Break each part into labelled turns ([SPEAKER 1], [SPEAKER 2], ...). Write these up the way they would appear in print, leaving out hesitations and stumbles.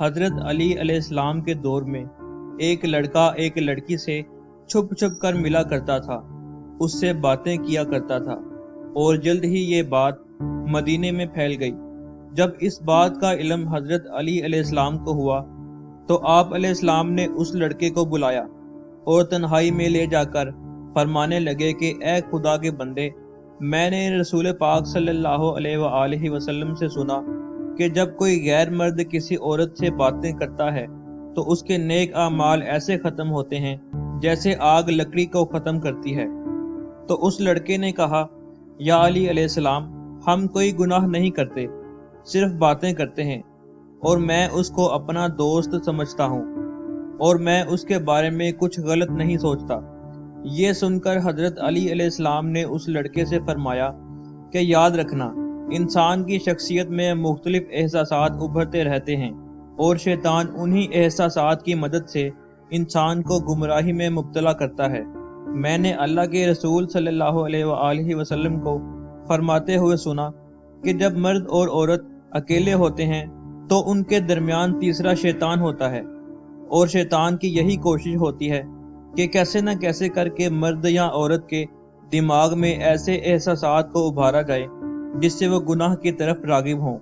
[SPEAKER 1] حضرت علی علیہ السلام کے دور میں ایک لڑکا ایک لڑکی سے چھپ چھپ کر ملا کرتا تھا، اس سے باتیں کیا کرتا تھا، اور جلد ہی یہ بات مدینے میں پھیل گئی۔ جب اس بات کا علم حضرت علی علیہ السلام کو ہوا تو آپ علیہ السلام نے اس لڑکے کو بلایا اور تنہائی میں لے جا کر فرمانے لگے کہ اے خدا کے بندے، میں نے رسول پاک صلی اللہ علیہ وآلہ وسلم سے سنا کہ جب کوئی غیر مرد کسی عورت سے باتیں کرتا ہے تو اس کے نیک اعمال ایسے ختم ہوتے ہیں جیسے آگ لکڑی کو ختم کرتی ہے۔ تو اس لڑکے نے کہا، یا علی علیہ السلام، ہم کوئی گناہ نہیں کرتے، صرف باتیں کرتے ہیں، اور میں اس کو اپنا دوست سمجھتا ہوں، اور میں اس کے بارے میں کچھ غلط نہیں سوچتا۔ یہ سن کر حضرت علی علیہ السلام نے اس لڑکے سے فرمایا کہ یاد رکھنا، انسان کی شخصیت میں مختلف احساسات ابھرتے رہتے ہیں، اور شیطان انہی احساسات کی مدد سے انسان کو گمراہی میں مبتلا کرتا ہے۔ میں نے اللہ کے رسول صلی اللہ علیہ وآلہ وسلم کو فرماتے ہوئے سنا کہ جب مرد اور عورت اکیلے ہوتے ہیں تو ان کے درمیان تیسرا شیطان ہوتا ہے، اور شیطان کی یہی کوشش ہوتی ہے کہ کیسے نہ کیسے کر کے مرد یا عورت کے دماغ میں ایسے احساسات کو ابھارا جائے جس سے وہ گناہ کی طرف راغب ہوں۔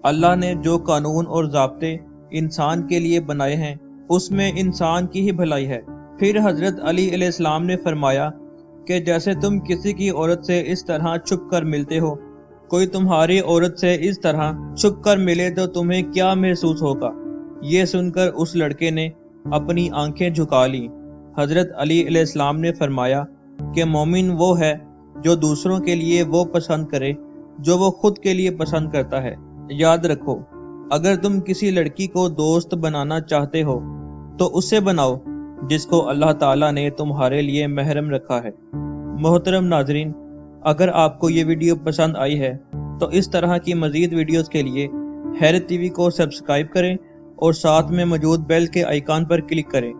[SPEAKER 1] اللہ نے جو قانون اور ضابطے انسان کے لیے بنائے ہیں اس میں انسان کی ہی بھلائی ہے۔ پھر حضرت علی علیہ السلام نے فرمایا کہ جیسے تم کسی کی عورت سے اس طرح چھپ کر ملتے ہو، کوئی تمہاری عورت سے اس طرح چھپ کر ملے تو تمہیں کیا محسوس ہوگا؟ یہ سن کر اس لڑکے نے اپنی آنکھیں جھکا لی۔ حضرت علی علیہ السلام نے فرمایا کہ مومن وہ ہے جو دوسروں کے لیے وہ پسند کرے جو وہ خود کے لیے پسند کرتا ہے۔ یاد رکھو، اگر تم کسی لڑکی کو دوست بنانا چاہتے ہو تو اسے بناؤ جس کو اللہ تعالیٰ نے تمہارے لیے محرم رکھا ہے۔ محترم ناظرین، اگر آپ کو یہ ویڈیو پسند آئی ہے تو اس طرح کی مزید ویڈیوز کے لیے حیرت ٹی وی کو سبسکرائب کریں اور ساتھ میں موجود بیل کے آئیکن پر کلک کریں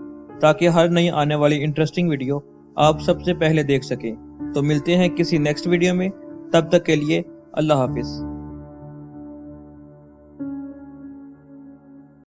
[SPEAKER 1] تاکہ ہر نئی آنے والی انٹرسٹنگ ویڈیو آپ سب سے پہلے دیکھ سکیں۔ تو ملتے ہیں کسی نیکسٹ ویڈیو میں، تب تک کے لیے اللہ حافظ۔